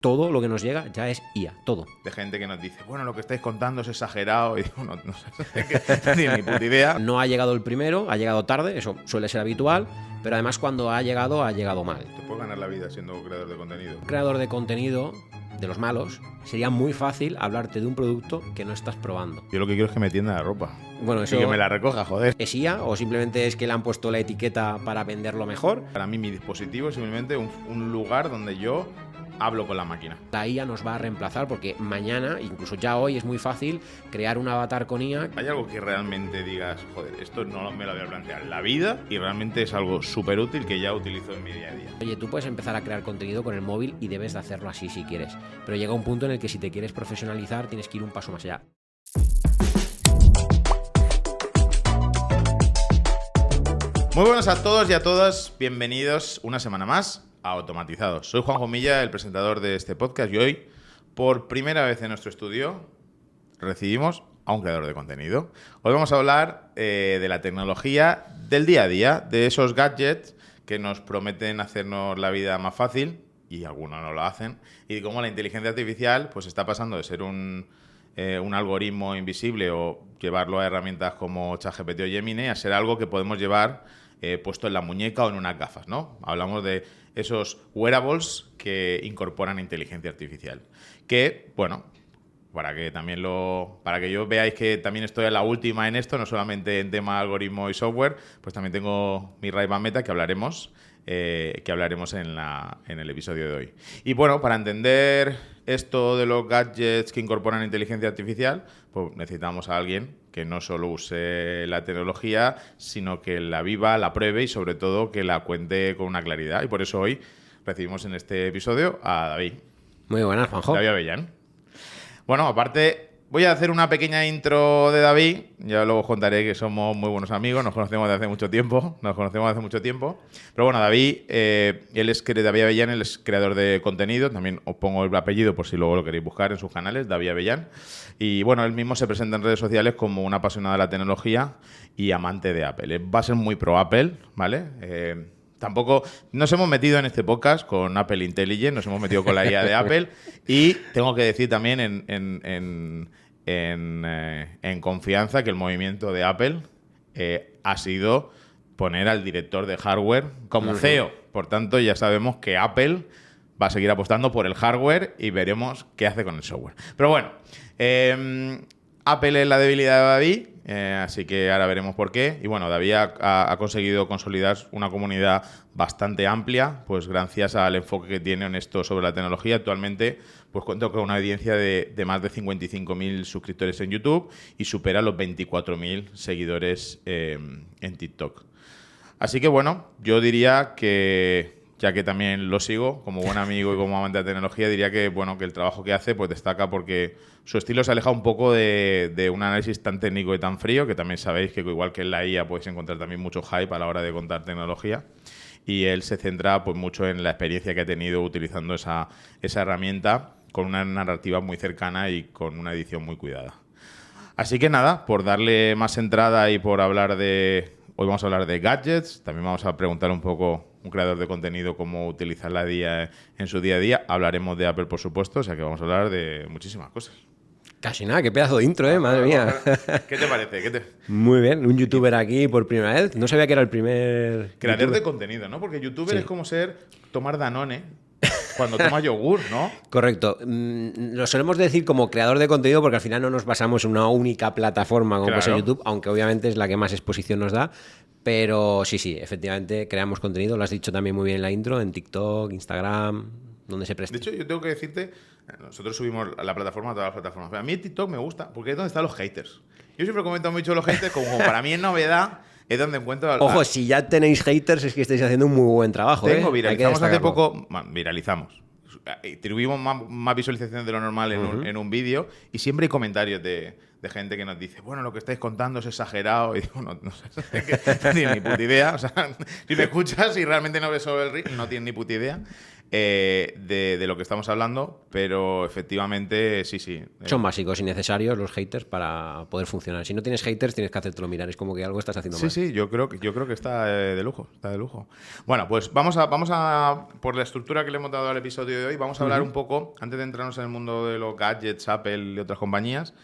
Todo lo que nos llega ya es IA, todo. De gente que nos dice, bueno, lo que estáis contando es exagerado. Y digo, no sé, no tiene ni puta idea. No ha llegado el primero, ha llegado tarde, eso suele ser habitual, pero además cuando ha llegado mal. Te puedes ganar la vida siendo creador de contenido. Creador de contenido de los malos, sería muy fácil hablarte de un producto que no estás probando. Yo lo que quiero es que me tienda la ropa. Bueno, eso Y que me la recoja, joder. ¿Es IA o simplemente es que le han puesto la etiqueta para venderlo mejor? Para mí mi dispositivo es simplemente un lugar donde yo hablo con la máquina. La IA nos va a reemplazar porque mañana, incluso ya hoy, es muy fácil crear un avatar con IA. ¿Hay algo que realmente digas, joder, esto no me lo voy a plantear en la vida y realmente es algo súper útil que ya utilizo en mi día a día? Oye, tú puedes empezar a crear contenido con el móvil y debes de hacerlo así si quieres. Pero llega un punto en el que si te quieres profesionalizar tienes que ir un paso más allá. Muy buenos a todos y a todas, bienvenidos una semana más a Automatizados. Soy Juanjo Milla, el presentador de este podcast, y hoy, por primera vez en nuestro estudio, recibimos a un creador de contenido. Hoy vamos a hablar de la tecnología del día a día, de esos gadgets que nos prometen hacernos la vida más fácil, y algunos no lo hacen, y de cómo la inteligencia artificial pues está pasando de ser un algoritmo invisible o llevarlo a herramientas como ChatGPT o Gemini a ser algo que podemos llevar puesto en la muñeca o en unas gafas, ¿no? Hablamos de esos wearables que incorporan inteligencia artificial. Que, bueno, para que yo veáis que también estoy a la última en esto, no solamente en tema algoritmo y software, pues también tengo mi Ray-Ban Meta que hablaremos en el episodio de hoy. Y bueno, para entender esto de los gadgets que incorporan inteligencia artificial, pues necesitamos a alguien que no solo use la tecnología, sino que la viva, la pruebe y sobre todo que la cuente con una claridad. Y por eso hoy recibimos en este episodio a David. Muy buenas, Juanjo. David Avellán. Bueno, aparte, voy a hacer una pequeña intro de David. Ya luego os contaré que somos muy buenos amigos, nos conocemos desde hace mucho tiempo. Pero bueno, David, David Avellán, él es creador de contenido. También os pongo el apellido por si luego lo queréis buscar en sus canales, David Avellán. Y bueno, él mismo se presenta en redes sociales como un apasionado de la tecnología y amante de Apple. Va a ser muy pro Apple, ¿vale? Tampoco nos hemos metido en este podcast con Apple Intelligence, nos hemos metido con la IA de Apple y tengo que decir también en confianza que el movimiento de Apple ha sido poner al director de hardware como CEO. Por tanto, ya sabemos que Apple va a seguir apostando por el hardware y veremos qué hace con el software. Pero bueno, Apple es la debilidad de David. Así que ahora veremos por qué. Y bueno, David ha conseguido consolidar una comunidad bastante amplia, pues gracias al enfoque que tiene en esto sobre la tecnología. Actualmente pues cuento con una audiencia de más de 55.000 suscriptores en YouTube y supera los 24.000 seguidores en TikTok. Así que bueno, yo diría que, ya que también lo sigo como buen amigo y como amante de tecnología, diría que bueno, que el trabajo que hace pues destaca porque su estilo se aleja un poco de un análisis tan técnico y tan frío, que también sabéis que igual que en la IA podéis encontrar también mucho hype a la hora de contar tecnología. Y él se centra pues mucho en la experiencia que ha tenido utilizando esa herramienta con una narrativa muy cercana y con una edición muy cuidada. Así que nada, por darle más entrada y por hablar de... Hoy vamos a hablar de gadgets, también vamos a preguntar un poco a un creador de contenido cómo utilizar la IA en su día a día. Hablaremos de Apple, por supuesto, o sea que vamos a hablar de muchísimas cosas. Casi nada, qué pedazo de intro, madre mía. ¿Qué te parece? Muy bien, un youtuber aquí por primera vez. No sabía que era el primer creador YouTuber de contenido, ¿no? Porque youtuber es como tomar Danone cuando tomas yogur, ¿no? Correcto. Lo solemos decir como creador de contenido porque al final no nos basamos en una única plataforma como puede ser YouTube, aunque obviamente es la que más exposición nos da. Pero sí, efectivamente creamos contenido. Lo has dicho también muy bien en la intro, en TikTok, Instagram, donde se presta. De hecho, yo tengo que decirte, nosotros subimos la plataforma a todas las plataformas. Pero a mí TikTok me gusta porque es donde están los haters. Yo siempre comento mucho los haters, como para mí es novedad, es donde encuentro... Ojo, si ya tenéis haters es que estáis haciendo un muy buen trabajo. Viralizamos hace poco... Viralizamos. Tuvimos más visualizaciones de lo normal en un vídeo y siempre hay comentarios de gente que nos dice, bueno, lo que estáis contando es exagerado. Y digo, no sé, no tiene ni puta idea. O sea, si me escuchas y realmente no ves sobre el ring, no tienes ni puta idea. de lo que estamos hablando, pero efectivamente sí. Son básicos y necesarios los haters para poder funcionar. Si no tienes haters, tienes que hacértelo mirar. Es como que algo estás haciendo mal. Sí, yo creo que está de lujo. Está de lujo. Bueno, pues vamos a por la estructura que le hemos dado al episodio de hoy, vamos a hablar un poco, antes de entrarnos en el mundo de los gadgets, Apple y otras compañías,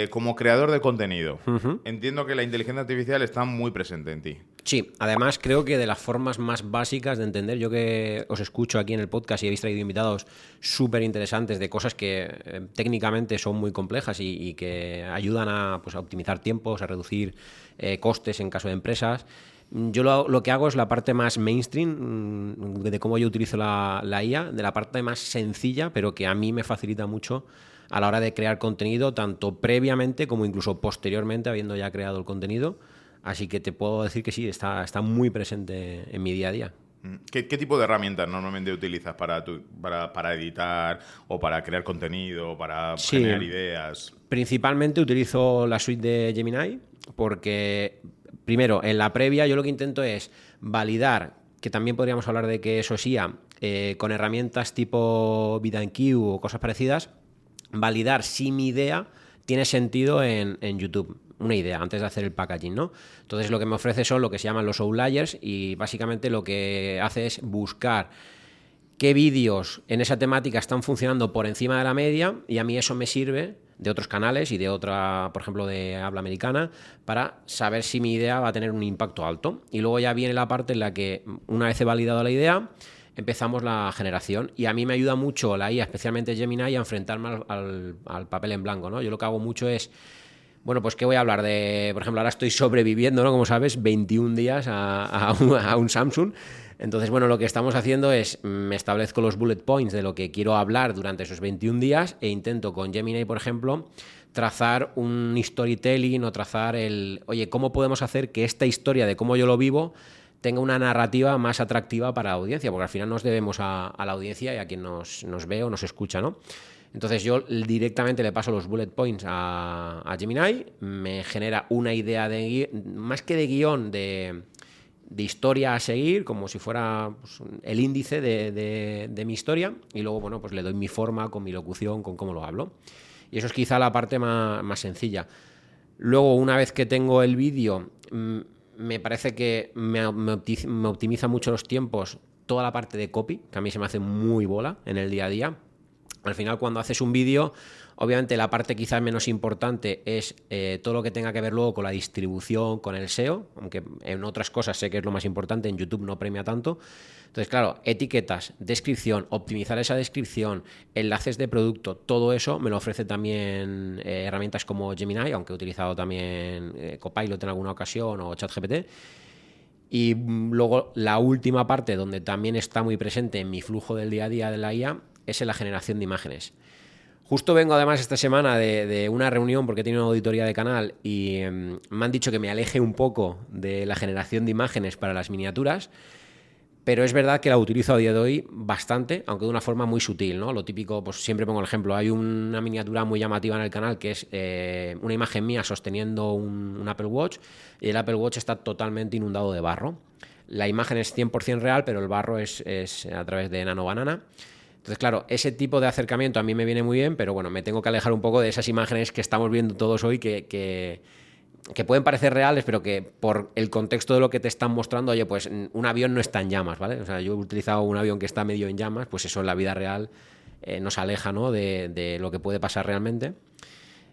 como creador de contenido. Entiendo que la inteligencia artificial está muy presente en ti. Sí, además creo que de las formas más básicas de entender, yo que os escucho aquí en el podcast y habéis traído invitados súper interesantes de cosas que técnicamente son muy complejas y que ayudan a optimizar tiempos, a reducir costes en caso de empresas. Yo lo que hago es la parte más mainstream de cómo yo utilizo la IA, de la parte más sencilla, pero que a mí me facilita mucho a la hora de crear contenido, tanto previamente como incluso posteriormente, habiendo ya creado el contenido. Así que te puedo decir que sí, está muy presente en mi día a día. ¿Qué tipo de herramientas normalmente utilizas para editar o para crear contenido o para generar ideas? Principalmente utilizo la suite de Gemini porque, primero, en la previa yo lo que intento es validar, que también podríamos hablar de que eso es IA, con herramientas tipo VidIQ o cosas parecidas, validar si mi idea tiene sentido en YouTube. Una idea, antes de hacer el packaging, ¿no? Entonces lo que me ofrece son lo que se llaman los outliers y básicamente lo que hace es buscar qué vídeos en esa temática están funcionando por encima de la media y a mí eso me sirve de otros canales y de otra, por ejemplo, de habla americana, para saber si mi idea va a tener un impacto alto. Y luego ya viene la parte en la que, una vez he validado la idea, empezamos la generación y a mí me ayuda mucho la IA, especialmente Gemini, a enfrentarme al papel en blanco, ¿no? Yo lo que hago mucho es, bueno, pues ¿qué voy a hablar? Por ejemplo, ahora estoy sobreviviendo, ¿no? Como sabes, 21 días a un Samsung. Entonces, bueno, lo que estamos haciendo es, me establezco los bullet points de lo que quiero hablar durante esos 21 días e intento con Gemini, por ejemplo, trazar un storytelling o trazar oye, ¿cómo podemos hacer que esta historia de cómo yo lo vivo tenga una narrativa más atractiva para la audiencia? Porque al final nos debemos a la audiencia y a quien nos ve o nos escucha, ¿no? Entonces yo directamente le paso los bullet points a Gemini, me genera una idea más que de guión, de historia a seguir, como si fuera el índice de mi historia, y luego, bueno, pues le doy mi forma, con mi locución, con cómo lo hablo. Y eso es quizá la parte más sencilla. Luego, una vez que tengo el vídeo, me parece que me optimiza mucho los tiempos toda la parte de copy, que a mí se me hace muy bola en el día a día. Al final, cuando haces un vídeo, obviamente la parte quizás menos importante es todo lo que tenga que ver luego con la distribución, con el SEO, aunque en otras cosas sé que es lo más importante, en YouTube no premia tanto. Entonces, claro, etiquetas, descripción, optimizar esa descripción, enlaces de producto, todo eso me lo ofrece también herramientas como Gemini, aunque he utilizado también Copilot en alguna ocasión o ChatGPT. Y luego la última parte donde también está muy presente en mi flujo del día a día de la IA es en la generación de imágenes. Justo vengo además esta semana de una reunión porque he tenido una auditoría de canal y me han dicho que me aleje un poco de la generación de imágenes para las miniaturas, pero es verdad que la utilizo a día de hoy bastante, aunque de una forma muy sutil, ¿no? Lo típico, pues siempre pongo el ejemplo, hay una miniatura muy llamativa en el canal que es una imagen mía sosteniendo un Apple Watch y el Apple Watch está totalmente inundado de barro. La imagen es 100% real, pero el barro es a través de Nano Banana. Entonces, claro, ese tipo de acercamiento a mí me viene muy bien, pero bueno, me tengo que alejar un poco de esas imágenes que estamos viendo todos hoy que pueden parecer reales, pero que por el contexto de lo que te están mostrando, oye, pues un avión no está en llamas, ¿vale? O sea, yo he utilizado un avión que está medio en llamas, pues eso en la vida real nos aleja, ¿no? de lo que puede pasar realmente.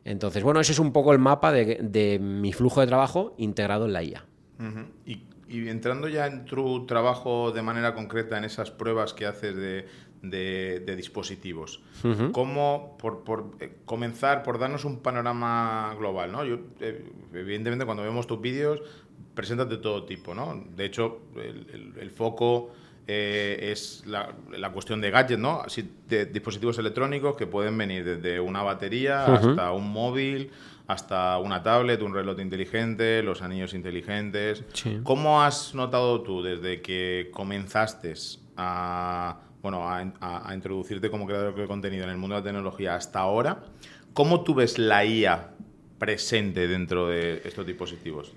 Entonces, bueno, ese es un poco el mapa de mi flujo de trabajo integrado en la IA. Uh-huh. Y entrando ya en tu trabajo de manera concreta en esas pruebas que haces de dispositivos, uh-huh. ¿Cómo, por comenzar, por darnos un panorama global, ¿no? Yo, evidentemente, cuando vemos tus vídeos, presentas de todo tipo, ¿no? De hecho, el foco es la cuestión de gadgets, ¿no? Así, de dispositivos electrónicos que pueden venir desde una batería uh-huh. hasta un móvil, hasta una tablet, un reloj inteligente, los anillos inteligentes. Sí. ¿Cómo has notado tú desde que comenzaste a introducirte como creador de contenido en el mundo de la tecnología hasta ahora? ¿Cómo tú ves la IA presente dentro de estos dispositivos?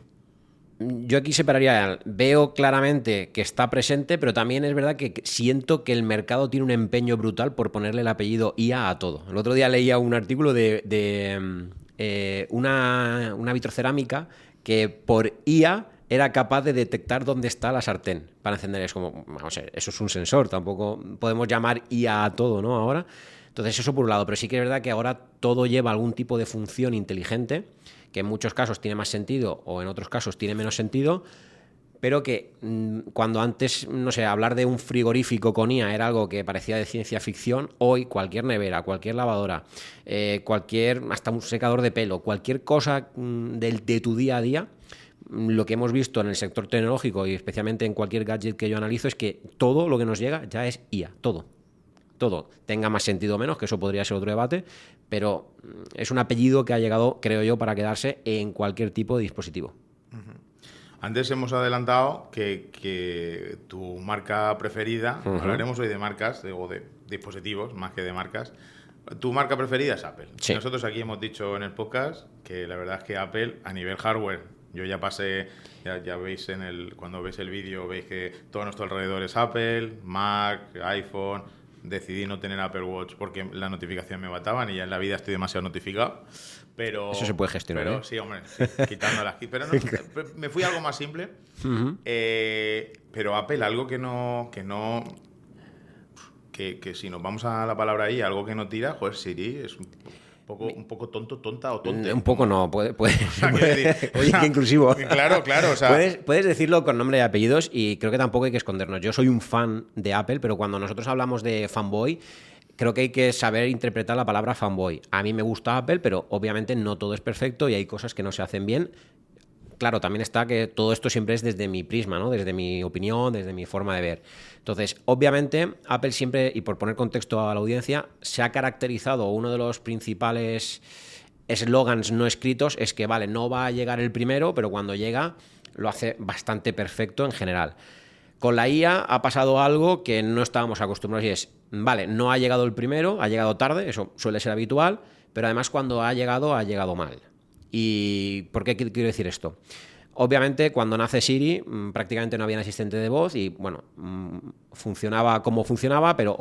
Yo aquí separaría, veo claramente que está presente, pero también es verdad que siento que el mercado tiene un empeño brutal por ponerle el apellido IA a todo. El otro día leía un artículo de una vitrocerámica que por IA era capaz de detectar dónde está la sartén para encender. Es como, vamos a ver, eso es un sensor, tampoco podemos llamar IA a todo, ¿no? Ahora. Entonces eso por un lado, pero sí que es verdad que ahora todo lleva algún tipo de función inteligente, que en muchos casos tiene más sentido o en otros casos tiene menos sentido, pero que cuando antes, no sé, hablar de un frigorífico con IA era algo que parecía de ciencia ficción, hoy cualquier nevera, cualquier lavadora, hasta un secador de pelo, cualquier cosa de tu día a día, lo que hemos visto en el sector tecnológico y especialmente en cualquier gadget que yo analizo es que todo lo que nos llega ya es IA, todo. Tenga más sentido o menos, que eso podría ser otro debate, pero es un apellido que ha llegado, creo yo, para quedarse en cualquier tipo de dispositivo. Antes hemos adelantado que tu marca preferida, hablaremos hoy de marcas o de dispositivos más que de marcas. Tu marca preferida es Apple. Sí. Nosotros aquí hemos dicho en el podcast que la verdad es que Apple, a nivel hardware, yo ya pasé, ya veis cuando veis el vídeo, veis que todo a nuestro alrededor es Apple, Mac, iPhone. Decidí no tener Apple Watch porque las notificaciones me mataban y ya en la vida estoy demasiado notificado. Pero, eso se puede gestionar. Pero sí, hombre, sí, quitándolas. Pero no, me fui a algo más simple. Pero Apple, algo que si nos vamos a la palabra ahí, algo que no tira, joder, Siri es un poco tonta o tonte. Un poco no, puede oye, qué inclusivo. Claro, o sea... Puedes decirlo con nombre y apellidos y creo que tampoco hay que escondernos. Yo soy un fan de Apple, pero cuando nosotros hablamos de fanboy, creo que hay que saber interpretar la palabra fanboy. A mí me gusta Apple, pero obviamente no todo es perfecto y hay cosas que no se hacen bien. Claro, también está que todo esto siempre es desde mi prisma, ¿no? Desde mi opinión, desde mi forma de ver. Entonces, obviamente, Apple siempre, y por poner contexto a la audiencia, se ha caracterizado, uno de los principales eslogans no escritos es que, vale, no va a llegar el primero, pero cuando llega lo hace bastante perfecto en general. Con la IA ha pasado algo que no estábamos acostumbrados y es, vale, no ha llegado el primero, ha llegado tarde, eso suele ser habitual, pero además cuando ha llegado mal. ¿Y por qué quiero decir esto? Obviamente, cuando nace Siri, prácticamente no había un asistente de voz y, bueno, funcionaba como funcionaba, pero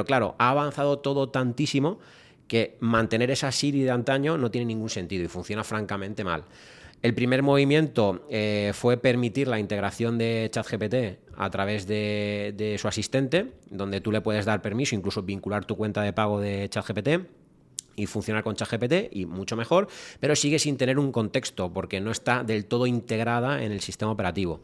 claro, ha avanzado todo tantísimo que mantener esa Siri de antaño no tiene ningún sentido y funciona francamente mal. El primer movimiento fue permitir la integración de ChatGPT a través de su asistente, donde tú le puedes dar permiso, incluso vincular tu cuenta de pago de ChatGPT y funcionar con ChatGPT y mucho mejor, pero sigue sin tener un contexto porque no está del todo integrada en el sistema operativo.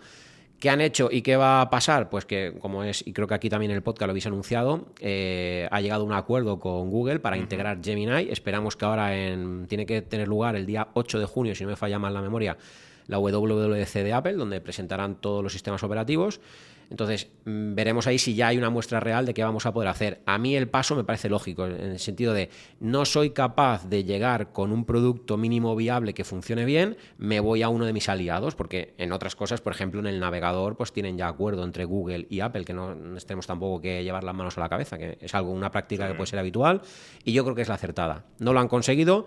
¿Qué han hecho y qué va a pasar? Pues que, como es, y creo que aquí también en el podcast lo habéis anunciado, ha llegado a un acuerdo con Google para integrar Gemini. Esperamos que ahora tiene que tener lugar el día 8 de junio, si no me falla mal la memoria, la WWDC de Apple, donde presentarán todos los sistemas operativos. Entonces, veremos ahí si ya hay una muestra real de qué vamos a poder hacer. A mí el paso me parece lógico, en el sentido de no soy capaz de llegar con un producto mínimo viable que funcione bien, me voy a uno de mis aliados, porque en otras cosas, por ejemplo, en el navegador, pues tienen ya acuerdo entre Google y Apple, que no tenemos tampoco que llevar las manos a la cabeza, que es una práctica que puede ser habitual, y yo creo que es la acertada. No lo han conseguido.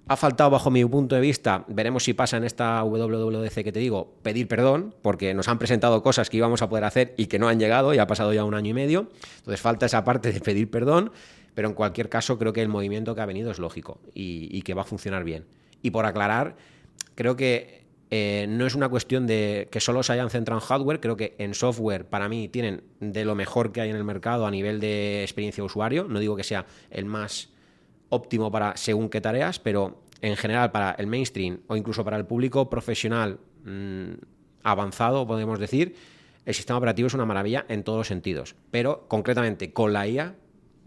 Ha faltado, bajo mi punto de vista, veremos si pasa en esta WWDC que te digo, pedir perdón, porque nos han presentado cosas que íbamos a poder hacer y que no han llegado, y ha pasado ya 1 año y medio. Entonces falta esa parte de pedir perdón, pero en cualquier caso creo que el movimiento que ha venido es lógico y que va a funcionar bien. Y por aclarar, creo que no es una cuestión de que solo se hayan centrado en hardware, creo que en software para mí tienen de lo mejor que hay en el mercado a nivel de experiencia de usuario. No digo que sea el más óptimo para según qué tareas, pero en general para el mainstream o incluso para el público profesional avanzado, podemos decir, el sistema operativo es una maravilla en todos los sentidos. Pero concretamente con la IA,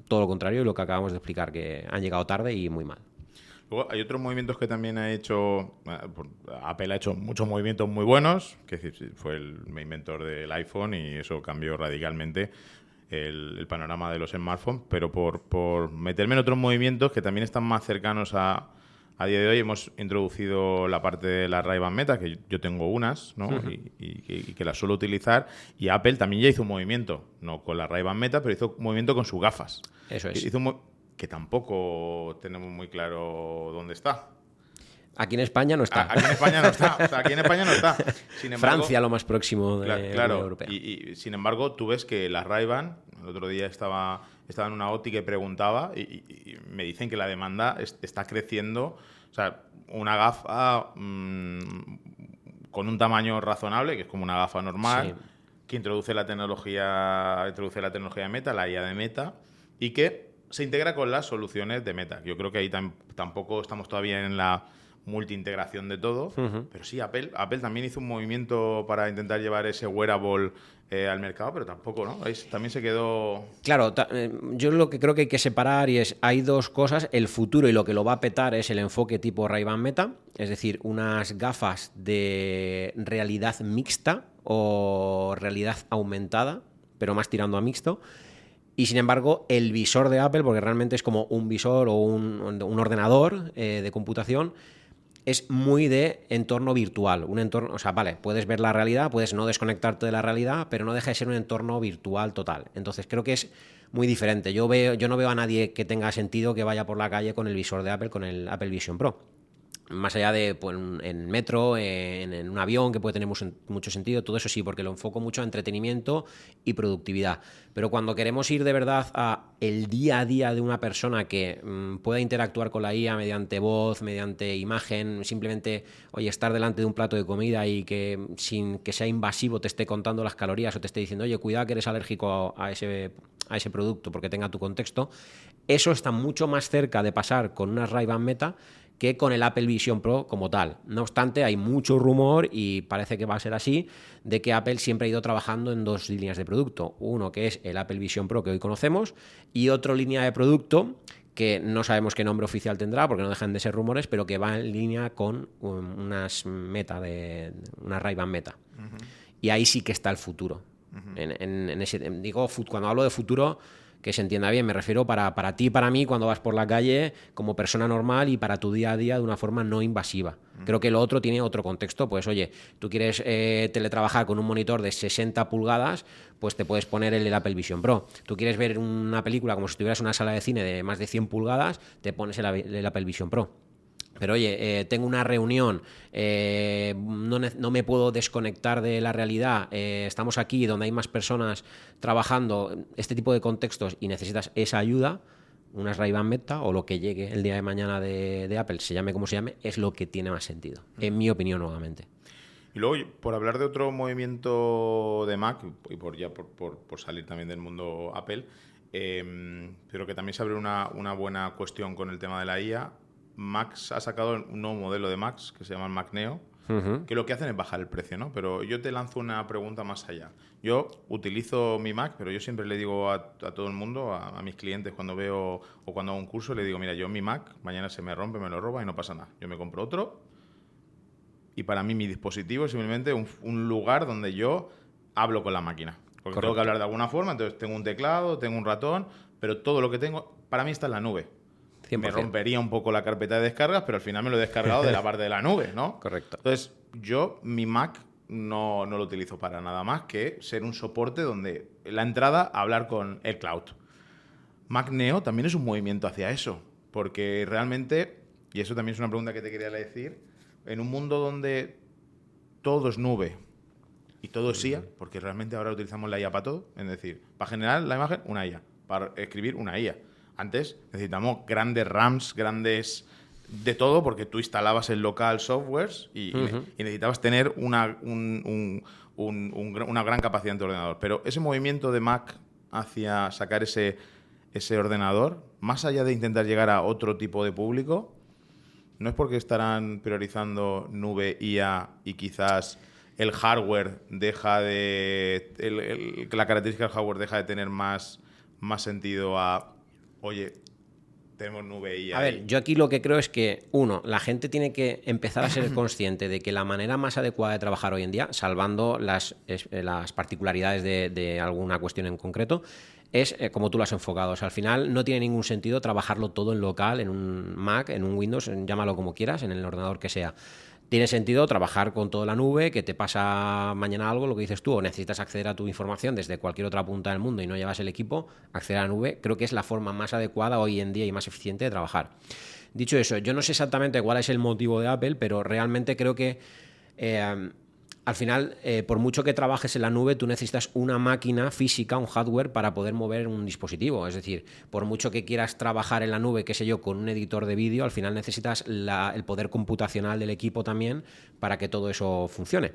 todo lo contrario de lo que acabamos de explicar, que han llegado tarde y muy mal. Luego hay otros movimientos que también ha hecho, Apple ha hecho muchos movimientos muy buenos, que fue el inventor del iPhone y eso cambió radicalmente el panorama de los smartphones, pero por meterme en otros movimientos que también están más cercanos a día de hoy, hemos introducido la parte de la Ray-Ban Meta, que yo tengo unas, ¿no? y que las suelo utilizar, y Apple también ya hizo un movimiento, no con la Ray-Ban Meta, pero hizo un movimiento con sus gafas. Eso es. Que tampoco tenemos muy claro dónde está. Aquí en España no está. Aquí en España no está. O sea, aquí en España no está. Sin embargo, Francia, lo más próximo de la Unión Europea. Y sin embargo, tú ves que la Ray-Ban, el otro día estaba en una óptica y preguntaba, y me dicen que la demanda está creciendo. O sea, una gafa con un tamaño razonable, que es como una gafa normal, sí, que introduce la tecnología de Meta, la IA de Meta, y que se integra con las soluciones de Meta. Yo creo que ahí tampoco estamos todavía en la multiintegración de todo, pero sí, Apple también hizo un movimiento para intentar llevar ese wearable al mercado, pero tampoco, ¿no? Ahí también se quedó... Claro, yo lo que creo que hay que separar hay dos cosas. El futuro y lo que lo va a petar es el enfoque tipo Ray-Ban Meta, es decir, unas gafas de realidad mixta o realidad aumentada, pero más tirando a mixto. Y sin embargo, el visor de Apple, porque realmente es como un visor o un ordenador de computación, es muy de entorno virtual. Un entorno, o sea, vale, puedes ver la realidad, puedes no desconectarte de la realidad, pero no deja de ser un entorno virtual total. Entonces creo que es muy diferente. Yo no veo a nadie que tenga sentido que vaya por la calle con el visor de Apple, con el Apple Vision Pro. Más allá de pues, en metro, en un avión, que puede tener mucho sentido, todo eso sí, porque lo enfoco mucho a entretenimiento y productividad. Pero cuando queremos ir de verdad a el día a día de una persona que pueda interactuar con la IA mediante voz, mediante imagen, simplemente, oye, estar delante de un plato de comida y que sin que sea invasivo te esté contando las calorías o te esté diciendo, oye, cuidado que eres alérgico a ese producto porque tenga tu contexto, eso está mucho más cerca de pasar con una Ray-Ban Meta que con el Apple Vision Pro como tal. No obstante, hay mucho rumor, y parece que va a ser así, de que Apple siempre ha ido trabajando en dos líneas de producto. Uno que es el Apple Vision Pro que hoy conocemos, y otra línea de producto que no sabemos qué nombre oficial tendrá, porque no dejan de ser rumores, pero que va en línea con unas una Ray-Ban Meta. Y ahí sí que está el futuro. Cuando hablo de futuro, que se entienda bien, me refiero para ti y para mí cuando vas por la calle como persona normal y para tu día a día de una forma no invasiva. Creo que lo otro tiene otro contexto. Pues oye, tú quieres teletrabajar con un monitor de 60 pulgadas, pues te puedes poner el Apple Vision Pro. Tú quieres ver una película como si tuvieras una sala de cine de más de 100 pulgadas, te pones el Apple Vision Pro. Pero oye, tengo una reunión, no me puedo desconectar de la realidad, estamos aquí donde hay más personas trabajando, este tipo de contextos, y necesitas esa ayuda, unas Ray-Ban Meta o lo que llegue el día de mañana de Apple, se llame como se llame, es lo que tiene más sentido, en mi opinión nuevamente. Y luego, por hablar de otro movimiento de Mac, y por salir también del mundo Apple, pero que también se abre una buena cuestión con el tema de la IA. Max ha sacado un nuevo modelo de Macs que se llama el Mac Neo, que lo que hacen es bajar el precio, ¿no? Pero yo te lanzo una pregunta más allá. Yo utilizo mi Mac, pero yo siempre le digo a todo el mundo, a mis clientes cuando veo o cuando hago un curso, le digo, mira, yo mi Mac mañana se me rompe, me lo roba y no pasa nada. Yo me compro otro y para mí mi dispositivo es simplemente un lugar donde yo hablo con la máquina. Porque tengo que hablar de alguna forma, entonces tengo un teclado, tengo un ratón, pero todo lo que tengo para mí está en la nube. 100%. Me rompería un poco la carpeta de descargas, pero al final me lo he descargado de la parte de la nube, ¿no? Correcto. Entonces, yo mi Mac no lo utilizo para nada más que ser un soporte donde la entrada a hablar con el cloud. Mac Neo también es un movimiento hacia eso, porque realmente, y eso también es una pregunta que te quería decir, en un mundo donde todo es nube y todo es IA, porque realmente ahora utilizamos la IA para todo, es decir, para generar la imagen, una IA, para escribir, una IA. Antes necesitamos grandes RAMs, grandes de todo, porque tú instalabas el local softwares y necesitabas tener una gran capacidad en tu ordenador. Pero ese movimiento de Mac hacia sacar ese ordenador, más allá de intentar llegar a otro tipo de público, no es porque estarán priorizando nube, IA y quizás el hardware deja de... la característica del hardware deja de tener más sentido a... Oye, tenemos nube y... A ver, yo aquí lo que creo es que, uno, la gente tiene que empezar a ser consciente de que la manera más adecuada de trabajar hoy en día, salvando las particularidades de alguna cuestión en concreto, es como tú lo has enfocado. O sea, al final no tiene ningún sentido trabajarlo todo en local, en un Mac, en un Windows, llámalo como quieras, en el ordenador que sea. Tiene sentido trabajar con toda la nube, que te pasa mañana algo, lo que dices tú, o necesitas acceder a tu información desde cualquier otra punta del mundo y no llevas el equipo, acceder a la nube, creo que es la forma más adecuada hoy en día y más eficiente de trabajar. Dicho eso, yo no sé exactamente cuál es el motivo de Apple, pero realmente creo que al final, por mucho que trabajes en la nube, tú necesitas una máquina física, un hardware, para poder mover un dispositivo. Es decir, por mucho que quieras trabajar en la nube, qué sé yo, con un editor de vídeo, al final necesitas el poder computacional del equipo también para que todo eso funcione.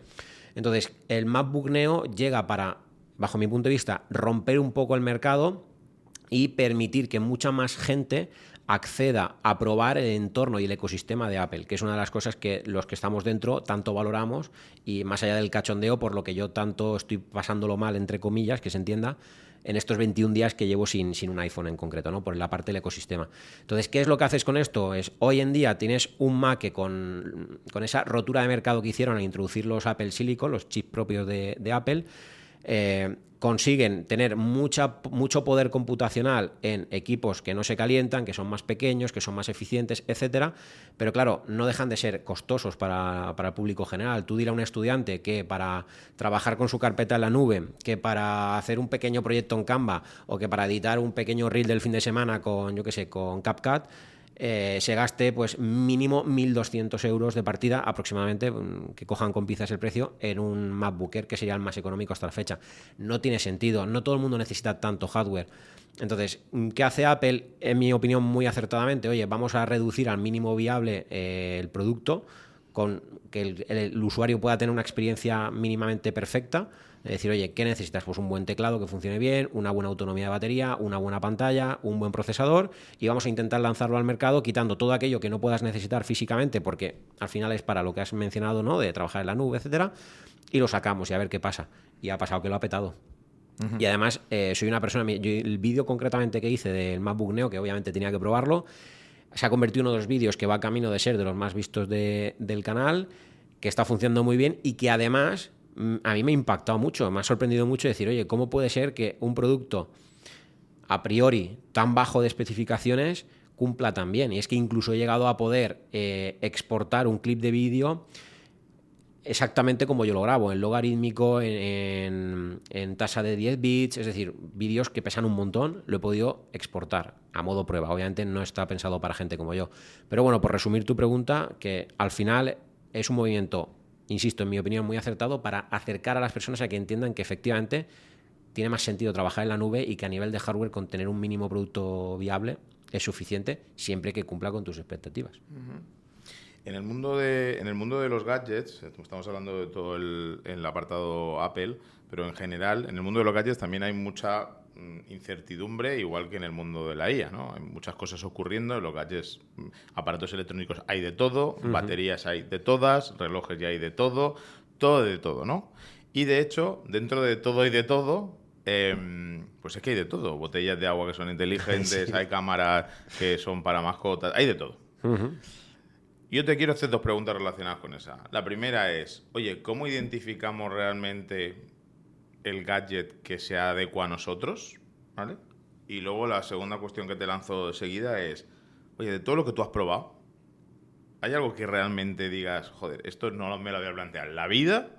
Entonces, el MacBook Neo llega para, bajo mi punto de vista, romper un poco el mercado y permitir que mucha más gente acceda a probar el entorno y el ecosistema de Apple, que es una de las cosas que los que estamos dentro tanto valoramos, y más allá del cachondeo, por lo que yo tanto estoy pasándolo mal, entre comillas, que se entienda, en estos 21 días que llevo sin un iPhone en concreto, ¿no? Por la parte del ecosistema. Entonces, ¿qué es lo que haces con esto? Es, hoy en día tienes un Mac que con esa rotura de mercado que hicieron al introducir los Apple Silicon, los chips propios de Apple, consiguen tener mucho poder computacional en equipos que no se calientan, que son más pequeños, que son más eficientes, etcétera, pero claro, no dejan de ser costosos para el público general. Tú dile a un estudiante que para trabajar con su carpeta en la nube, que para hacer un pequeño proyecto en Canva o que para editar un pequeño reel del fin de semana con, yo qué sé, con CapCut, se gaste pues mínimo 1.200 euros de partida aproximadamente, que cojan con pinzas el precio, en un MacBook Air, que sería el más económico hasta la fecha. No tiene sentido, no todo el mundo necesita tanto hardware. Entonces, ¿qué hace Apple? En mi opinión, muy acertadamente, oye, vamos a reducir al mínimo viable el producto, con que el usuario pueda tener una experiencia mínimamente perfecta. Es decir, oye, ¿qué necesitas? Pues un buen teclado que funcione bien, una buena autonomía de batería, una buena pantalla, un buen procesador, y vamos a intentar lanzarlo al mercado quitando todo aquello que no puedas necesitar físicamente, porque al final es para lo que has mencionado, ¿no? De trabajar en la nube, etcétera, y lo sacamos y a ver qué pasa. Y ha pasado que lo ha petado. Y además, soy una persona, el vídeo concretamente que hice del MacBook Neo, que obviamente tenía que probarlo, se ha convertido en uno de los vídeos que va camino de ser de los más vistos del canal, que está funcionando muy bien y que además a mí me ha impactado mucho, me ha sorprendido mucho decir, oye, ¿cómo puede ser que un producto a priori tan bajo de especificaciones cumpla tan bien? Y es que incluso he llegado a poder exportar un clip de vídeo exactamente como yo lo grabo, en logarítmico, en tasa de 10 bits, es decir, vídeos que pesan un montón, lo he podido exportar a modo prueba. Obviamente no está pensado para gente como yo. Pero bueno, por resumir tu pregunta, que al final es un movimiento, insisto, en mi opinión, muy acertado para acercar a las personas a que entiendan que efectivamente tiene más sentido trabajar en la nube y que a nivel de hardware con tener un mínimo producto viable es suficiente siempre que cumpla con tus expectativas. Uh-huh. En el mundo de los gadgets, estamos hablando de todo el apartado Apple, pero en general, en el mundo de los gadgets también hay mucha incertidumbre, igual que en el mundo de la IA, ¿no? Hay muchas cosas ocurriendo, en los gadgets, aparatos electrónicos hay de todo, baterías hay de todas, relojes ya hay de todo de todo, ¿no? Y de hecho, dentro de todo y de todo, pues es que hay de todo. Botellas de agua que son inteligentes, sí. Hay cámaras que son para mascotas, hay de todo. Yo te quiero hacer dos preguntas relacionadas con esa. La primera es, oye, ¿cómo identificamos realmente el gadget que se adecua a nosotros? ¿Vale? Y luego la segunda cuestión que te lanzo de seguida es, oye, de todo lo que tú has probado, ¿hay algo que realmente digas, joder, esto no me lo voy a plantear en la vida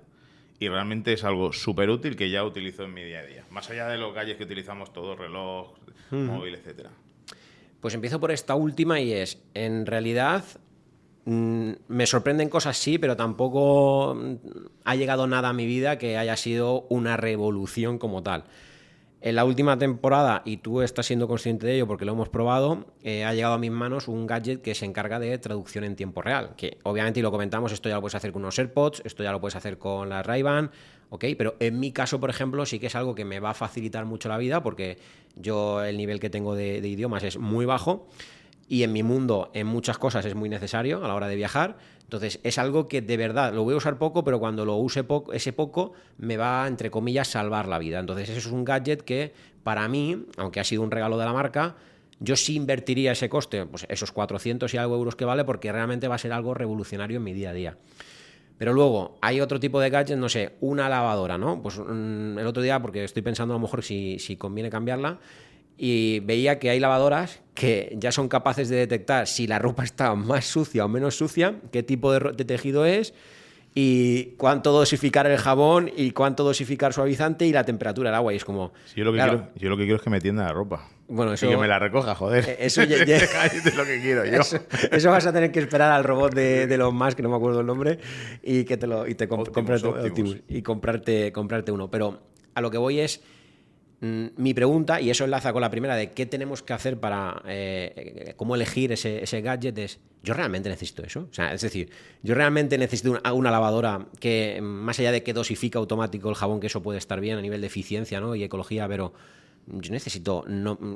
y realmente es algo súper útil que ya utilizo en mi día a día? Más allá de los gadgets que utilizamos todos, reloj, móvil, etcétera. Pues empiezo por esta última y es, en realidad... me sorprenden cosas, sí, pero tampoco ha llegado nada a mi vida que haya sido una revolución como tal. En la última temporada, y tú estás siendo consciente de ello porque lo hemos probado, ha llegado a mis manos un gadget que se encarga de traducción en tiempo real, que obviamente, y lo comentamos, esto ya lo puedes hacer con unos AirPods, esto ya lo puedes hacer con la Ray-Ban, ¿ok? Pero en mi caso, por ejemplo, sí que es algo que me va a facilitar mucho la vida porque yo el nivel que tengo de idiomas es muy bajo. Y en mi mundo, en muchas cosas, es muy necesario a la hora de viajar. Entonces, es algo que de verdad lo voy a usar poco, pero cuando lo use ese poco, me va, entre comillas, salvar la vida. Entonces, eso es un gadget que, para mí, aunque ha sido un regalo de la marca, yo sí invertiría ese coste, pues esos 400 y algo euros que vale, porque realmente va a ser algo revolucionario en mi día a día. Pero luego, hay otro tipo de gadgets, no sé, una lavadora, ¿no? Pues el otro día, porque estoy pensando a lo mejor si conviene cambiarla, y veía que hay lavadoras que ya son capaces de detectar si la ropa está más sucia o menos sucia, qué tipo de tejido es, y cuánto dosificar el jabón y cuánto dosificar suavizante y la temperatura del agua. Y es como... Sí, yo lo que quiero es que me tienda la ropa. Bueno, eso, y que me la recoja, joder. Eso es lo que quiero yo. Eso vas a tener que esperar al robot de Elon Musk, que no me acuerdo el nombre, y que comprarte uno. Pero a lo que voy es... mi pregunta, y eso enlaza con la primera de qué tenemos que hacer para cómo elegir ese gadget, es ¿yo realmente necesito eso? O sea, es decir, ¿yo realmente necesito una lavadora que, más allá de que dosifica automático el jabón, que eso puede estar bien a nivel de eficiencia, ¿no?, y ecología, pero yo necesito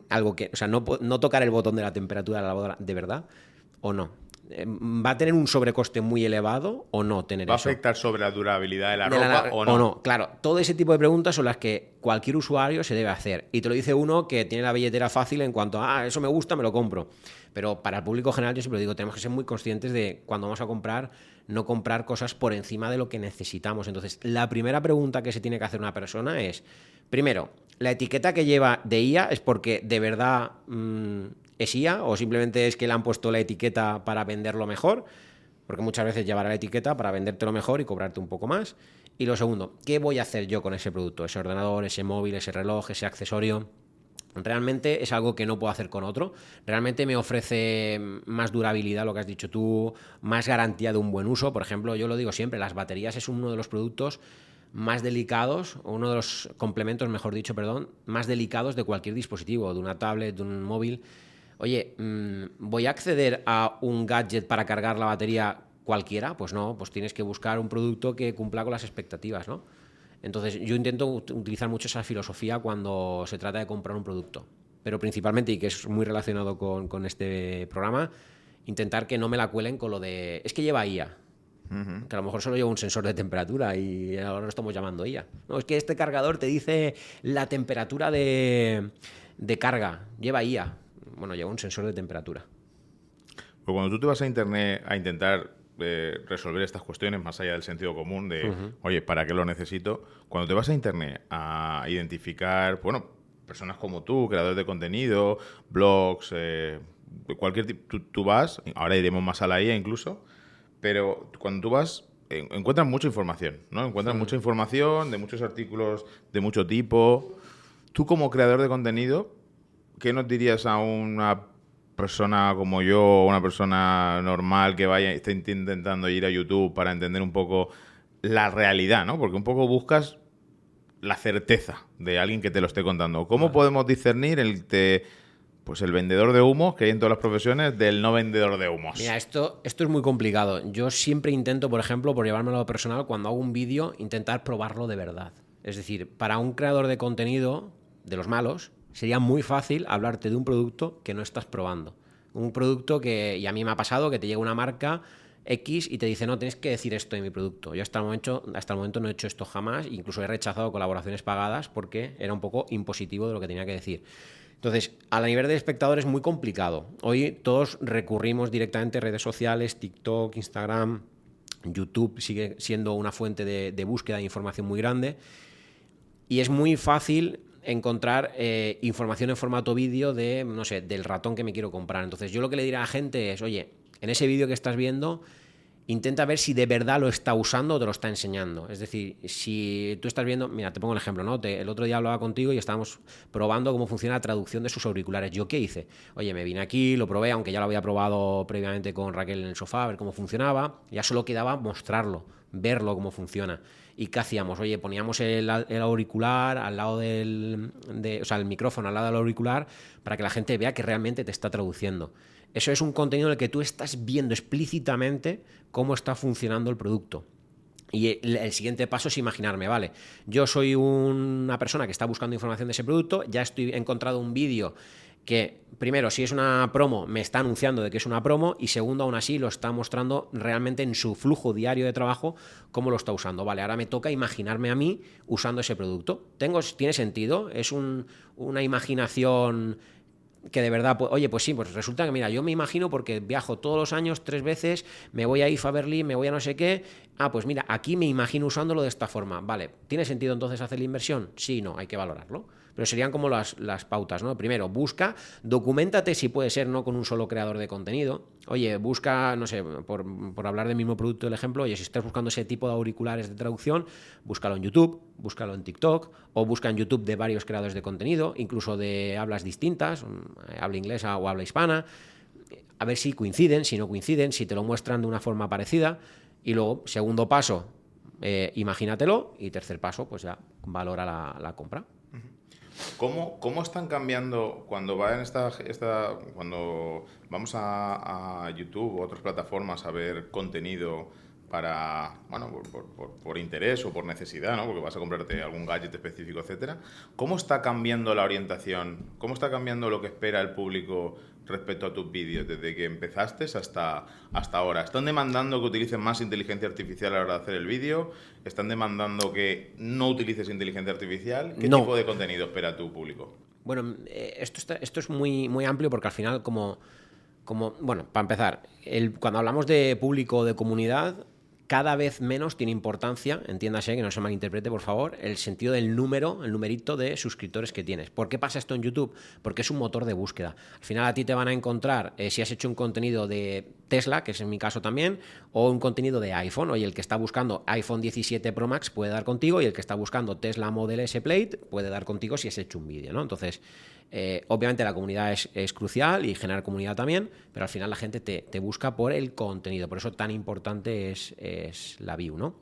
algo que, o sea, no tocar el botón de la temperatura de la lavadora de verdad o no? ¿Va a tener un sobrecoste muy elevado o no tener eso? ¿Va a afectar sobre la durabilidad de la ropa o no? O no, claro. Todo ese tipo de preguntas son las que cualquier usuario se debe hacer. Y te lo dice uno que tiene la billetera fácil en cuanto a, eso me gusta, me lo compro. Pero para el público general yo siempre digo, tenemos que ser muy conscientes de cuando vamos a comprar, no comprar cosas por encima de lo que necesitamos. Entonces, la primera pregunta que se tiene que hacer una persona es, primero, ¿la etiqueta que lleva de IA es porque de verdad... ¿es IA o simplemente es que le han puesto la etiqueta para venderlo mejor? Porque muchas veces llevará la etiqueta para vendértelo mejor y cobrarte un poco más. Y lo segundo, ¿qué voy a hacer yo con ese producto? Ese ordenador, ese móvil, ese reloj, ese accesorio. Realmente es algo que no puedo hacer con otro. Realmente me ofrece más durabilidad, lo que has dicho tú, más garantía de un buen uso. Por ejemplo, yo lo digo siempre, las baterías es uno de los productos más delicados, o uno de los complementos, mejor dicho, más delicados de cualquier dispositivo, de una tablet, de un móvil. Oye, ¿voy a acceder a un gadget para cargar la batería cualquiera? Pues no, pues tienes que buscar un producto que cumpla con las expectativas, ¿no? Entonces, yo intento utilizar mucho esa filosofía cuando se trata de comprar un producto. Pero principalmente, y que es muy relacionado con este programa, intentar que no me la cuelen con lo de... Es que lleva IA. Uh-huh. Que a lo mejor solo lleva un sensor de temperatura y ahora lo estamos llamando IA. No, es que este cargador te dice la temperatura de carga. Lleva IA. Bueno, lleva un sensor de temperatura. Pues cuando tú te vas a internet a intentar resolver estas cuestiones más allá del sentido común de, oye, ¿para qué lo necesito? Cuando te vas a internet a identificar, bueno, personas como tú, creadores de contenido, blogs, cualquier tipo, tú vas, ahora iremos más a la IA incluso, pero cuando tú vas, encuentras mucha información, ¿no? Encuentras mucha información de muchos artículos de mucho tipo. Tú como creador de contenido, ¿qué nos dirías a una persona como yo, una persona normal que esté intentando ir a YouTube para entender un poco la realidad, ¿no? Porque un poco buscas la certeza de alguien que te lo esté contando. ¿Cómo podemos discernir el vendedor de humos que hay en todas las profesiones del no vendedor de humos? Mira, esto es muy complicado. Yo siempre intento, por ejemplo, por llevármelo a lo personal, cuando hago un vídeo, intentar probarlo de verdad. Es decir, para un creador de contenido, de los malos, sería muy fácil hablarte de un producto que no estás probando. Un producto que, y a mí me ha pasado, que te llega una marca X y te dice, no, tienes que decir esto de mi producto. Yo hasta el momento no he hecho esto jamás, incluso he rechazado colaboraciones pagadas porque era un poco impositivo de lo que tenía que decir. Entonces, a nivel de espectador es muy complicado. Hoy todos recurrimos directamente a redes sociales, TikTok, Instagram, YouTube sigue siendo una fuente de búsqueda de información muy grande y es muy fácil encontrar información en formato vídeo de, no sé, del ratón que me quiero comprar. Entonces, yo lo que le diré a la gente es, oye, en ese vídeo que estás viendo, intenta ver si de verdad lo está usando o te lo está enseñando. Es decir, si tú estás viendo... Mira, te pongo el ejemplo, ¿no? El otro día hablaba contigo y estábamos probando cómo funciona la traducción de sus auriculares. ¿Yo qué hice? Oye, me vine aquí, lo probé, aunque ya lo había probado previamente con Raquel en el sofá, a ver cómo funcionaba. Ya solo quedaba mostrarlo, verlo cómo funciona. ¿Y qué hacíamos? Oye, poníamos el auricular al lado el micrófono al lado del auricular para que la gente vea que realmente te está traduciendo. Eso es un contenido en el que tú estás viendo explícitamente cómo está funcionando el producto. Y el siguiente paso es imaginarme, vale, yo soy una persona que está buscando información de ese producto, ya he encontrado un vídeo que, primero, si es una promo, me está anunciando de que es una promo, y segundo, aún así, lo está mostrando realmente en su flujo diario de trabajo cómo lo está usando. Vale, ahora me toca imaginarme a mí usando ese producto. ¿Tiene sentido? ¿Es una imaginación que de verdad, oye, pues sí, pues resulta que, mira, yo me imagino porque viajo todos los años 3 veces, me voy a IFA Berlín, me voy a no sé qué, pues mira, aquí me imagino usándolo de esta forma. Vale, ¿tiene sentido entonces hacer la inversión? Sí, no, hay que valorarlo. Pero serían como las pautas, ¿no? Primero, documéntate si puede ser, no con un solo creador de contenido. Oye, busca, no sé, por hablar del mismo producto, el ejemplo, oye, si estás buscando ese tipo de auriculares de traducción, búscalo en YouTube, búscalo en TikTok, o busca en YouTube de varios creadores de contenido, incluso de hablas distintas, habla inglesa o habla hispana, a ver si coinciden, si no coinciden, si te lo muestran de una forma parecida. Y luego, segundo paso, imagínatelo, y tercer paso, pues ya valora la compra. ¿Cómo están cambiando cuando cuando vamos a YouTube u otras plataformas a ver contenido para, bueno, por interés o por necesidad, ¿no? Porque vas a comprarte algún gadget específico, etcétera? ¿Cómo está cambiando la orientación? ¿Cómo está cambiando lo que espera el público respecto a tus vídeos desde que empezaste hasta ahora? ¿Están demandando que utilicen más inteligencia artificial a la hora de hacer el vídeo? ¿Están demandando que no utilices inteligencia artificial? ¿Qué tipo de contenido espera tu público? Bueno, esto es muy, muy amplio porque al final, bueno, para empezar, cuando hablamos de público o de comunidad, cada vez menos tiene importancia, entiéndase, que no se malinterprete, por favor, el sentido del número, el numerito de suscriptores que tienes. ¿Por qué pasa esto en YouTube? Porque es un motor de búsqueda. Al final a ti te van a encontrar, si has hecho un contenido de Tesla, que es en mi caso también, o un contenido de iPhone. Oye, el que está buscando iPhone 17 Pro Max puede dar contigo, y el que está buscando Tesla Model S Plate puede dar contigo si has hecho un vídeo, ¿no? Entonces, obviamente la comunidad es crucial, y generar comunidad también, pero al final la gente te busca por el contenido. Por eso tan importante es la view, ¿no?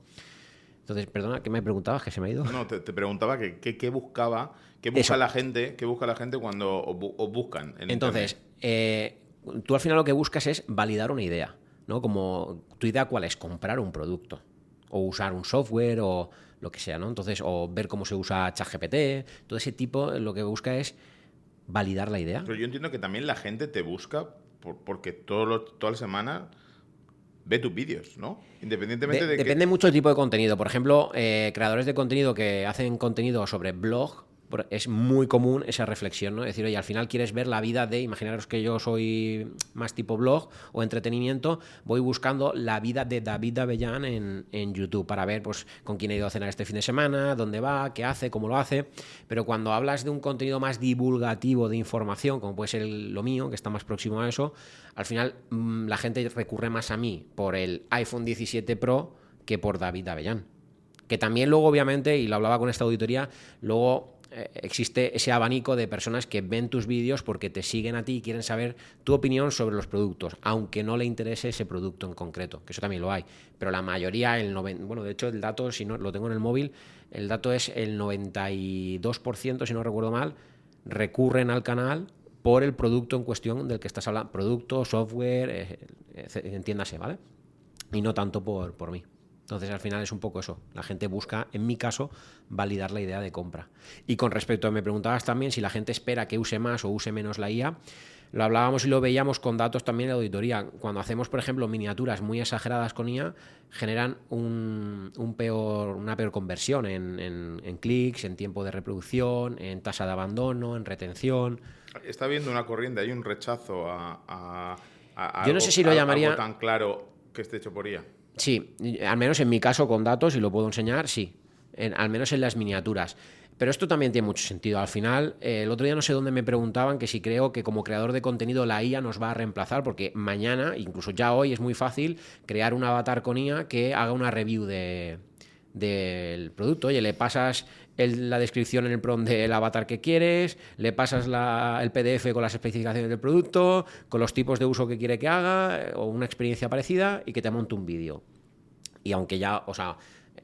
Entonces, perdona, ¿qué me preguntabas? Que se me ha ido. No, te preguntaba qué busca la gente cuando os buscan en Entonces, tú al final lo que buscas es validar una idea, ¿no? Como tu idea, ¿cuál es? Comprar un producto o usar un software o lo que sea, ¿no? Entonces, o ver cómo se usa ChatGPT, todo ese tipo, lo que busca es validar la idea. Pero yo entiendo que también la gente te busca porque toda la semana ve tus vídeos, ¿no? Independientemente de que... Depende mucho del tipo de contenido. Por ejemplo, creadores de contenido que hacen contenido sobre blog, es muy común esa reflexión, ¿no? Es decir, oye, al final quieres ver la vida imaginaros que yo soy más tipo blog o entretenimiento, voy buscando la vida de David Avellán en YouTube para ver, pues, con quién he ido a cenar este fin de semana, dónde va, qué hace, cómo lo hace. Pero cuando hablas de un contenido más divulgativo de información, como puede ser lo mío, que está más próximo a eso, al final la gente recurre más a mí por el iPhone 17 Pro que por David Avellán. Que también luego, obviamente, y lo hablaba con esta auditoría, luego existe ese abanico de personas que ven tus vídeos porque te siguen a ti y quieren saber tu opinión sobre los productos, aunque no le interese ese producto en concreto, que eso también lo hay. Pero la mayoría, bueno, de hecho el dato, si no lo tengo en el móvil, el dato es el 92%, si no recuerdo mal, recurren al canal por el producto en cuestión del que estás hablando, producto, software, entiéndase, ¿vale? Y no tanto por mí. Entonces, al final es un poco eso. La gente busca, en mi caso, validar la idea de compra. Y con respecto a, me preguntabas también si la gente espera que use más o use menos la IA. Lo hablábamos y lo veíamos con datos también de auditoría. Cuando hacemos, por ejemplo, miniaturas muy exageradas con IA, generan una peor conversión en clics, en tiempo de reproducción, en tasa de abandono, en retención. Está habiendo una corriente, hay un rechazo a yo no sé si lo llamaría algo tan claro que esté hecho por IA. Sí, al menos en mi caso con datos, y lo puedo enseñar, sí, al menos en las miniaturas. Pero esto también tiene mucho sentido. Al final, el otro día no sé dónde me preguntaban que si creo que como creador de contenido la IA nos va a reemplazar, porque mañana, incluso ya hoy, es muy fácil crear un avatar con IA que haga una review del producto. Oye, le pasas la descripción en el prompt del avatar que quieres, le pasas el PDF con las especificaciones del producto, con los tipos de uso que quiere que haga, o una experiencia parecida, y que te monte un vídeo. Y aunque ya, o sea,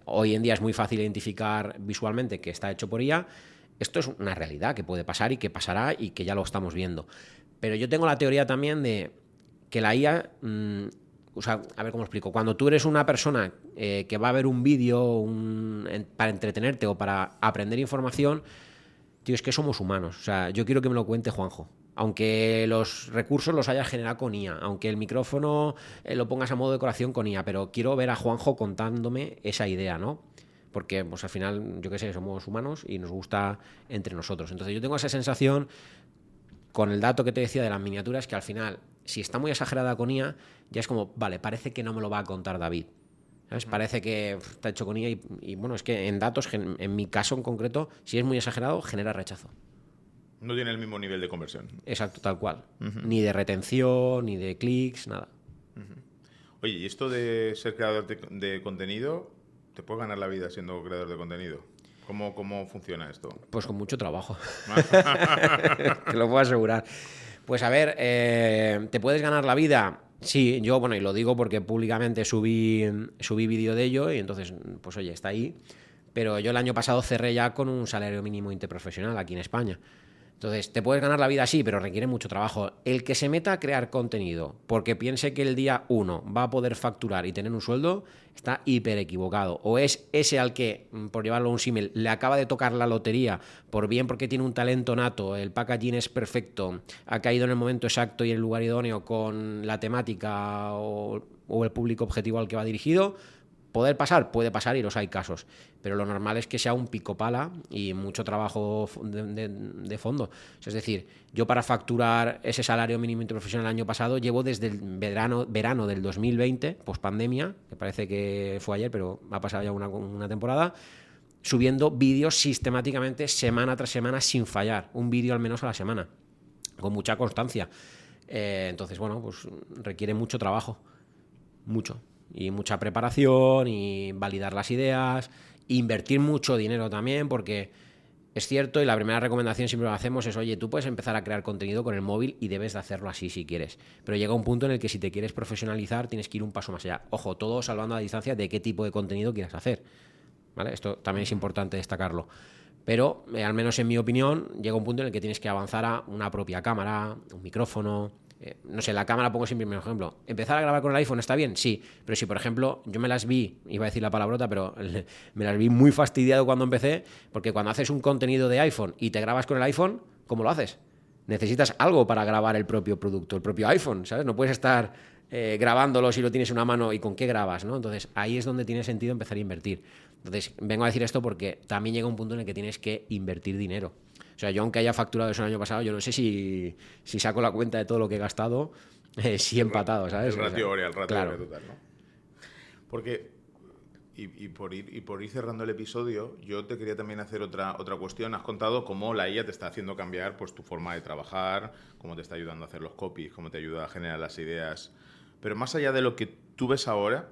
hoy en día es muy fácil identificar visualmente que está hecho por IA, esto es una realidad que puede pasar y que pasará y que ya lo estamos viendo. Pero yo tengo la teoría también de que la IA... o sea, a ver cómo explico. Cuando tú eres una persona que va a ver un vídeo para entretenerte o para aprender información, tío, es que somos humanos. O sea, yo quiero que me lo cuente Juanjo. Aunque los recursos los hayas generado con IA, aunque el micrófono lo pongas a modo de decoración con IA, pero quiero ver a Juanjo contándome esa idea, ¿no? Porque, pues al final, yo qué sé, somos humanos y nos gusta entre nosotros. Entonces yo tengo esa sensación con el dato que te decía de las miniaturas, que al final, si está muy exagerada con IA, ya es como, vale, parece que no me lo va a contar David. ¿sabes? Parece que está hecho con IA y bueno, es que en datos, en mi caso en concreto, si es muy exagerado, genera rechazo. No tiene el mismo nivel de conversión. Exacto, tal cual. Ni de retención, ni de clics, nada. Oye, ¿y esto de ser creador de contenido, te puedes ganar la vida siendo creador de contenido? ¿Cómo funciona esto? Pues con mucho trabajo. Te lo puedo asegurar. Pues a ver, ¿te puedes ganar la vida? Sí, yo, bueno, y lo digo porque públicamente subí vídeo de ello y entonces, pues oye, está ahí. Pero yo el año pasado cerré ya con un salario mínimo interprofesional aquí en España. Entonces, te puedes ganar la vida sí, pero requiere mucho trabajo. El que se meta a crear contenido porque piense que el día 1 va a poder facturar y tener un sueldo, está hiper equivocado. O es ese al que, por llevarlo a un símil, le acaba de tocar la lotería, por bien porque tiene un talento nato, el packaging es perfecto, ha caído en el momento exacto y en el lugar idóneo con la temática o el público objetivo al que va dirigido. ¿Poder pasar? Puede pasar y los hay casos. Pero lo normal es que sea un pico pala y mucho trabajo de fondo. O sea, es decir, yo para facturar ese salario mínimo interprofesional el año pasado llevo desde el verano del 2020, pospandemia, que parece que fue ayer, pero ha pasado ya una temporada, subiendo vídeos sistemáticamente semana tras semana sin fallar. Un vídeo al menos a la semana, con mucha constancia. Entonces, bueno, pues requiere mucho trabajo. Mucho. Y mucha preparación y validar las ideas, invertir mucho dinero también, porque es cierto y la primera recomendación siempre lo hacemos es, oye, tú puedes empezar a crear contenido con el móvil y debes de hacerlo así si quieres, pero llega un punto en el que si te quieres profesionalizar tienes que ir un paso más allá. Ojo, todo salvando a la distancia de qué tipo de contenido quieras hacer, ¿vale? Esto también es importante destacarlo. Pero, al menos en mi opinión, llega un punto en el que tienes que avanzar a una propia cámara, un micrófono. No sé, la cámara pongo siempre el mismo ejemplo. ¿Empezar a grabar con el iPhone está bien? Sí, pero si por ejemplo yo me las vi, iba a decir la palabrota, pero me las vi muy fastidiado cuando empecé, porque cuando haces un contenido de iPhone y te grabas con el iPhone, ¿cómo lo haces? Necesitas algo para grabar el propio producto, el propio iPhone, ¿sabes? No puedes estar grabándolo si lo tienes en una mano y con qué grabas, ¿no? Entonces ahí es donde tiene sentido empezar a invertir. Entonces vengo a decir esto porque también llega un punto en el que tienes que invertir dinero. O sea, yo aunque haya facturado eso el año pasado, yo no sé si saco la cuenta de todo lo que he gastado, sí empatado, ¿sabes? El ratio Orea, claro. total, ¿no? Porque, y por ir cerrando el episodio, yo te quería también hacer otra cuestión. Has contado cómo la IA te está haciendo cambiar pues, tu forma de trabajar, cómo te está ayudando a hacer los copies, cómo te ayuda a generar las ideas. Pero más allá de lo que tú ves ahora,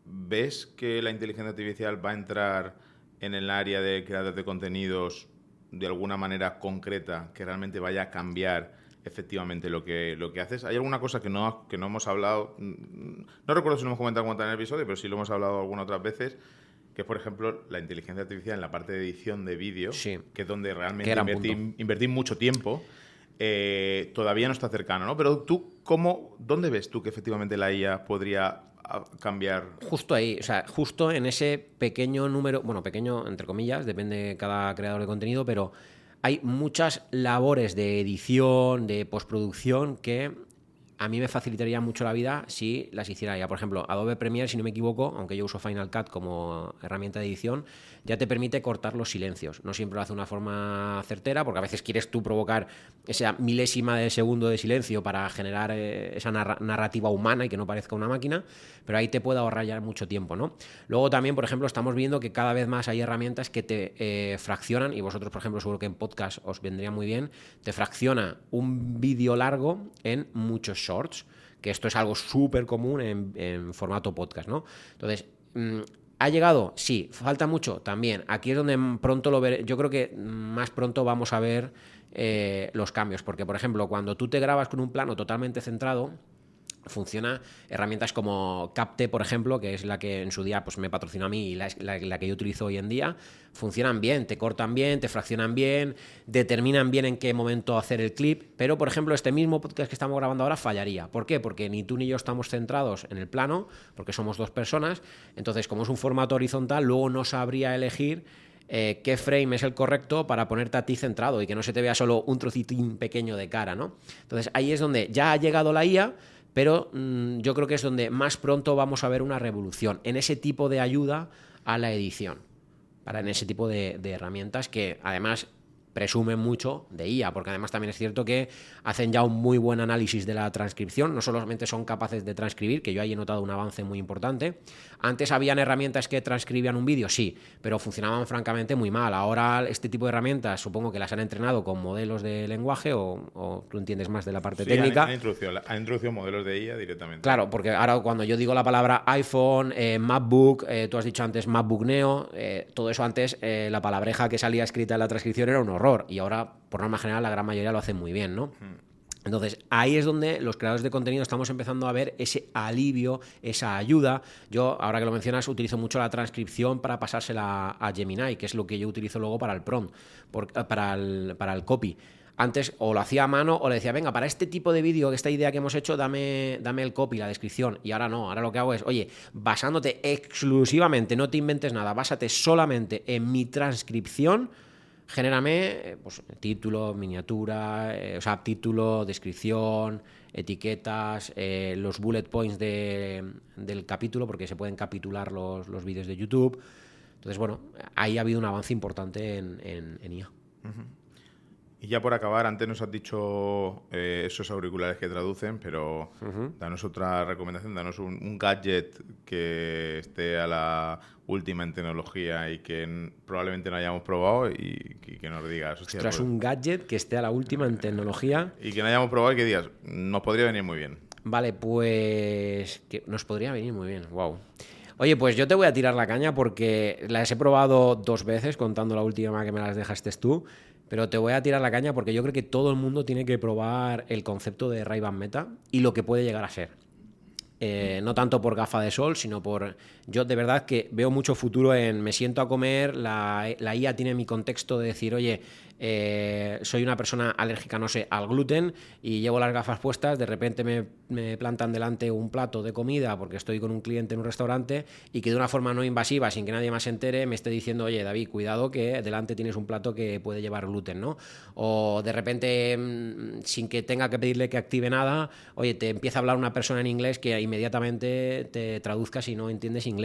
¿ves que la inteligencia artificial va a entrar en el área de creadores de contenidos de alguna manera concreta que realmente vaya a cambiar efectivamente lo que haces? ¿Hay alguna cosa que no hemos hablado? No recuerdo si lo hemos comentado como tal en el episodio, pero sí lo hemos hablado algunas otras veces, que es, por ejemplo, la inteligencia artificial en la parte de edición de vídeo, sí, que es donde realmente invertí mucho tiempo. Todavía no está cercano, ¿no? Pero tú, ¿dónde ves tú que efectivamente la IA podría cambiar? Justo ahí, o sea, justo en ese pequeño número, bueno, pequeño entre comillas, depende de cada creador de contenido, pero hay muchas labores de edición, de postproducción que a mí me facilitaría mucho la vida si las hiciera ya. Por ejemplo, Adobe Premiere, si no me equivoco, aunque yo uso Final Cut como herramienta de edición, ya te permite cortar los silencios. No siempre lo hace de una forma certera, porque a veces quieres tú provocar esa milésima de segundo de silencio para generar esa narrativa humana y que no parezca una máquina, pero ahí te puede ahorrar ya mucho tiempo, ¿no? Luego también, por ejemplo, estamos viendo que cada vez más hay herramientas que te fraccionan, y vosotros, por ejemplo, seguro que en podcast os vendría muy bien, te fracciona un vídeo largo en muchos shorts, que esto es algo súper común en formato podcast, ¿no? Entonces, ¿ha llegado? Sí. ¿Falta mucho? También. Aquí es donde pronto lo veré. Yo creo que más pronto vamos a ver los cambios, porque, por ejemplo, cuando tú te grabas con un plano totalmente centrado, funciona herramientas como Capte, por ejemplo, que es la que en su día pues, me patrocinó a mí y la que yo utilizo hoy en día. Funcionan bien, te cortan bien, te fraccionan bien, determinan bien en qué momento hacer el clip, pero por ejemplo este mismo podcast que estamos grabando ahora fallaría. ¿Por qué? Porque ni tú ni yo estamos centrados en el plano, porque somos dos personas, entonces como es un formato horizontal, luego no sabría elegir qué frame es el correcto para ponerte a ti centrado y que no se te vea solo un trocitín pequeño de cara, ¿no? Entonces ahí es donde ya ha llegado la IA, pero yo creo que es donde más pronto vamos a ver una revolución en ese tipo de ayuda a la edición, en ese tipo de herramientas que además presumen mucho de IA, porque además también es cierto que hacen ya un muy buen análisis de la transcripción, no solamente son capaces de transcribir, que yo ahí he notado un avance muy importante. Antes habían herramientas que transcribían un vídeo, sí, pero funcionaban francamente muy mal. Ahora este tipo de herramientas supongo que las han entrenado con modelos de lenguaje o tú entiendes más de la parte técnica. Han introducido modelos de IA directamente. Claro, porque ahora cuando yo digo la palabra iPhone, MacBook, tú has dicho antes MacBook Neo, todo eso antes, la palabreja que salía escrita en la transcripción era un horror y ahora, por norma general, la gran mayoría lo hace muy bien, ¿no? Entonces, ahí es donde los creadores de contenido estamos empezando a ver ese alivio, esa ayuda. Yo, ahora que lo mencionas, utilizo mucho la transcripción para pasársela a Gemini, que es lo que yo utilizo luego para el prompt, para el copy. Antes o lo hacía a mano o le decía, venga, para este tipo de vídeo, esta idea que hemos hecho, dame el copy, la descripción. Y ahora no, ahora lo que hago es, oye, basándote exclusivamente, no te inventes nada, básate solamente en mi transcripción, genérame pues, título, miniatura, título, descripción, etiquetas, los bullet points del capítulo, porque se pueden capitular los vídeos de YouTube. Entonces, bueno, ahí ha habido un avance importante en IA. Y ya por acabar, antes nos has dicho esos auriculares que traducen, pero danos otra recomendación, danos un gadget que esté a la última en tecnología y que probablemente no hayamos probado y que nos digas... Ostras, un gadget que esté a la última en tecnología... Y que no hayamos probado y que digas, nos podría venir muy bien. Vale, pues... que nos podría venir muy bien, wow. Oye, pues yo te voy a tirar la caña porque las he probado 2 veces, contando la última que me las dejaste tú, pero te voy a tirar la caña porque yo creo que todo el mundo tiene que probar el concepto de Ray-Ban Meta y lo que puede llegar a ser. No tanto por gafa de sol, sino por... Yo de verdad que veo mucho futuro en me siento a comer, la IA tiene mi contexto de decir, oye, soy una persona alérgica, no sé, al gluten y llevo las gafas puestas, de repente me plantan delante un plato de comida porque estoy con un cliente en un restaurante y que de una forma no invasiva, sin que nadie más se entere, me esté diciendo, oye, David, cuidado que delante tienes un plato que puede llevar gluten, ¿no? O de repente, sin que tenga que pedirle que active nada, oye, te empieza a hablar una persona en inglés que inmediatamente te traduzca si no entiendes inglés.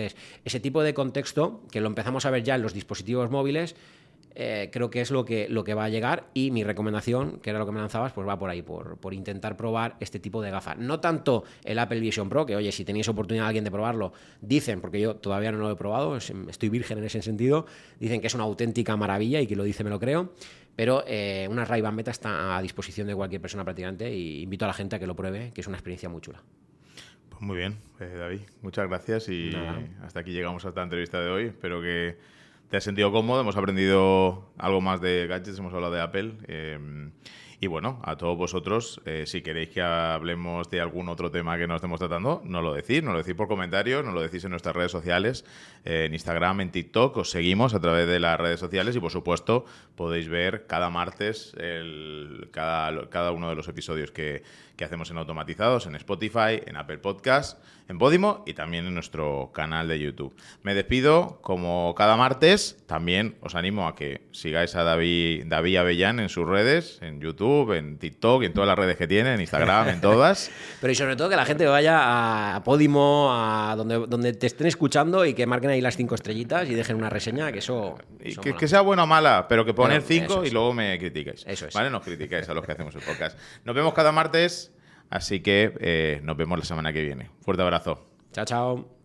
Ese tipo de contexto, que lo empezamos a ver ya en los dispositivos móviles, creo que es lo que va a llegar y mi recomendación, que era lo que me lanzabas, pues va por ahí, por intentar probar este tipo de gafas. No tanto el Apple Vision Pro, que oye, si tenéis oportunidad alguien de probarlo, dicen, porque yo todavía no lo he probado, estoy virgen en ese sentido, dicen que es una auténtica maravilla y que lo dice me lo creo, pero una Ray-Ban Meta está a disposición de cualquier persona prácticamente y invito a la gente a que lo pruebe, que es una experiencia muy chula. Pues muy bien, David, muchas gracias y hasta aquí llegamos a esta entrevista de hoy. Espero que te has sentido cómodo, hemos aprendido algo más de gadgets, hemos hablado de Apple. Y bueno, a todos vosotros, si queréis que hablemos de algún otro tema que no estemos tratando, nos lo decís por comentarios, nos lo decís en nuestras redes sociales, en Instagram, en TikTok, os seguimos a través de las redes sociales y por supuesto podéis ver cada martes cada uno de los episodios que hacemos en Automatizados, en Spotify, en Apple Podcast, en Podimo y también en nuestro canal de YouTube. Me despido, como cada martes, también os animo a que sigáis a David Avellán en sus redes, en YouTube, en TikTok, en todas las redes que tiene, en Instagram, en todas. Pero y sobre todo que la gente vaya a Podimo, a donde te estén escuchando y que marquen ahí las 5 estrellitas y dejen una reseña, que eso que sea buena o mala, pero que poner 5 y luego me criticáis. Eso es. ¿Vale? Nos criticáis a los que hacemos el podcast. Nos vemos cada martes, así que nos vemos la semana que viene. Fuerte abrazo. Chao, chao.